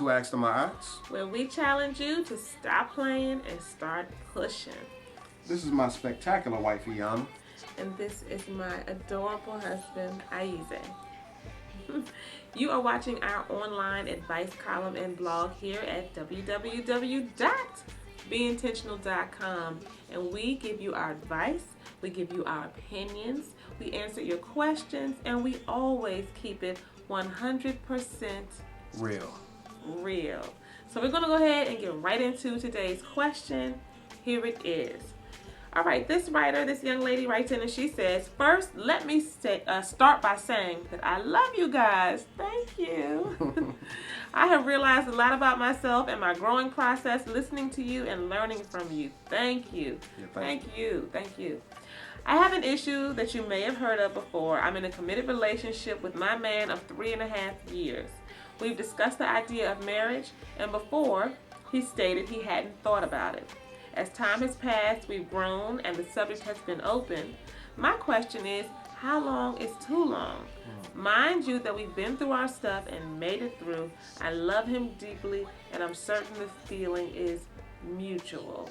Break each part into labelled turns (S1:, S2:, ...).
S1: to Ask the Maats,
S2: where we challenge you to stop playing and start pushing.
S1: This is my spectacular wife, Aiyana.
S2: And this is my adorable husband, Ayize. You are watching our online advice column and blog here at www.beintentional.com. And we give you our advice, we give you our opinions, we answer your questions, and we always keep it 100%
S1: real.
S2: So we're going to go ahead and get right into today's question. Here it is. All right, this young lady writes in and she says, first, let me start by saying that I love you guys. Thank you. I have realized a lot about myself and my growing process listening to you and learning from you. Thank you.
S1: Yeah,
S2: Thank you. I have an issue that you may have heard of before. I'm in a committed relationship with my man of 3.5 years. We've discussed the idea of marriage, and before, he stated he hadn't thought about it. As time has passed, we've grown, and the subject has been opened. My question is, how long is too long? Mind you that we've been through our stuff and made it through. I love him deeply, and I'm certain the feeling is mutual.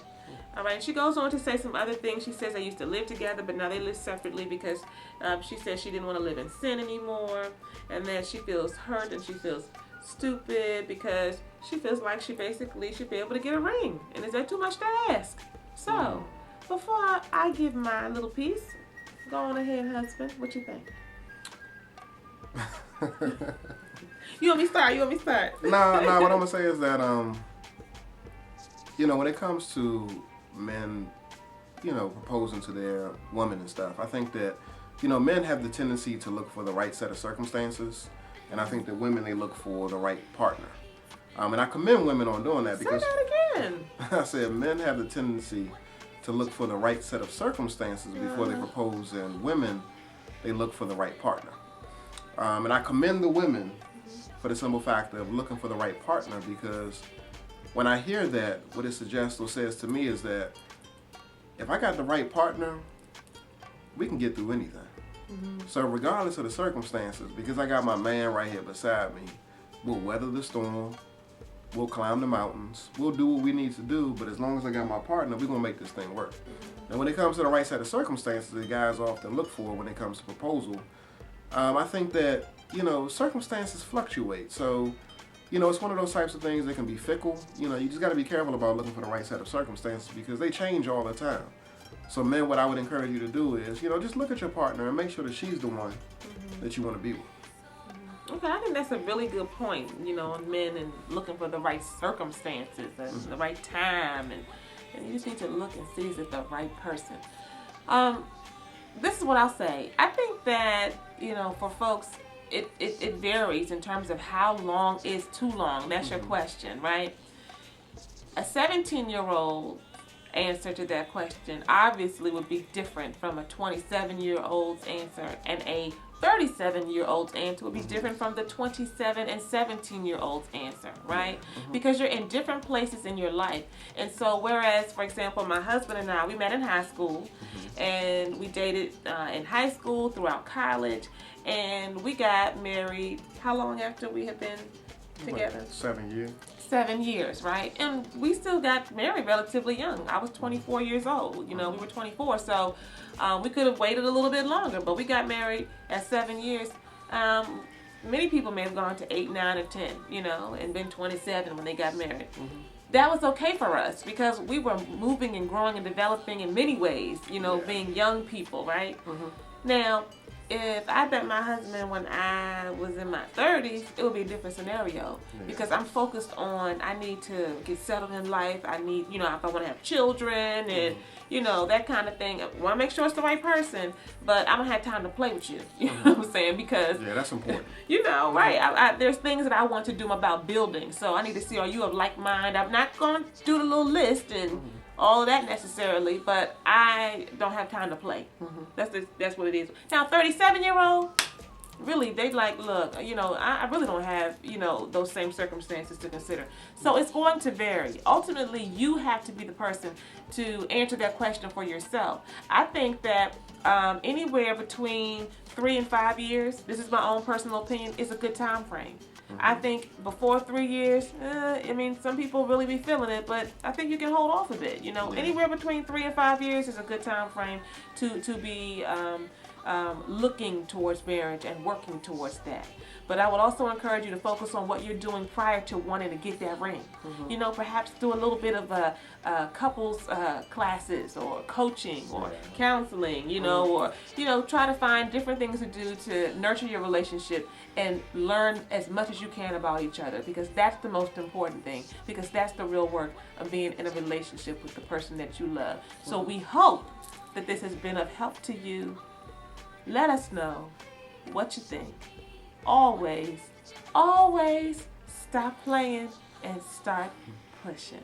S2: All right, and she goes on to say some other things. She says they used to live together, but now they live separately because she says she didn't want to live in sin anymore, and that she feels hurt and she feels stupid because she feels like she basically should be able to get a ring. And is that too much to ask? So, before I give my little piece, go on ahead, husband. What you think? You want me to start?
S1: No, what I'm going to say is that, when it comes to men, proposing to their women and stuff, I think that, men have the tendency to look for the right set of circumstances. And I think that women, they look for the right partner. And I commend women on doing that because...
S2: Say that again.
S1: I said men have the tendency to look for the right set of circumstances before they propose, and women, they look for the right partner. And I commend the women for the simple fact of looking for the right partner, because when I hear that, what it suggests or says to me is that if I got the right partner, we can get through anything. So regardless of the circumstances, because I got my man right here beside me, we'll weather the storm, we'll climb the mountains, we'll do what we need to do, but as long as I got my partner, we're going to make this thing work. And when it comes to the right set of circumstances that guys often look for when it comes to proposal, I think that, circumstances fluctuate. So, it's one of those types of things that can be fickle. You just got to be careful about looking for the right set of circumstances because they change all the time. So men, what I would encourage you to do is, just look at your partner and make sure that she's the one that you want to be with.
S2: Okay, I think that's a really good point, on men and looking for the right circumstances and the right time. And you just need to look and see is it the right person. This is what I'll say. I think that, for folks, it varies in terms of how long is too long. That's your question, right? A 17-year-old answer to that question obviously would be different from a 27-year-old's answer, and a 37-year-old's answer would be different from the 27 and 17-year-old's answer, right? Because you're in different places in your life. And so whereas, for example, my husband and I, we met in high school, and we dated in high school throughout college, and we got married how long after we had been together?
S1: 7 years.
S2: 7 years, right? And we still got married relatively young. I was 24 years old. We were 24, so we could have waited a little bit longer, but we got married at 7 years. Many people may have gone to 8, 9, or 10, and been 27 when they got married. That was okay for us because we were moving and growing and developing in many ways, being young people, right? Now, if I met my husband when I was in my 30s, it would be a different scenario because I'm focused on I need to get settled in life. I need, if I want to have children and, that kind of thing. I want to make sure it's the right person, but I don't have time to play with you. You know what I'm saying? Because,
S1: yeah, that's important.
S2: Right. There's things that I want to do about building. So I need to see, are you of like mind? I'm not going to do the little list and all of that necessarily, but I don't have time to play. That's what it is. Now, 37-year-old, really, they like, look, I really don't have, those same circumstances to consider. So it's going to vary. Ultimately, you have to be the person to answer that question for yourself. I think that anywhere between 3 and 5 years, this is my own personal opinion, is a good time frame. I think before 3 years, I mean, some people really be feeling it, but I think you can hold off a bit. You know, anywhere between 3 and 5 years is a good time frame to be looking towards marriage and working towards that. But I would also encourage you to focus on what you're doing prior to wanting to get that ring. You know, perhaps do a little bit of couples classes or coaching or counseling, you know, or, you know, try to find different things to do to nurture your relationship and learn as much as you can about each other, because that's the most important thing, because that's the real work of being in a relationship with the person that you love. So we hope that this has been of help to you. Let us know what you think. Always, always stop playing and start pushing.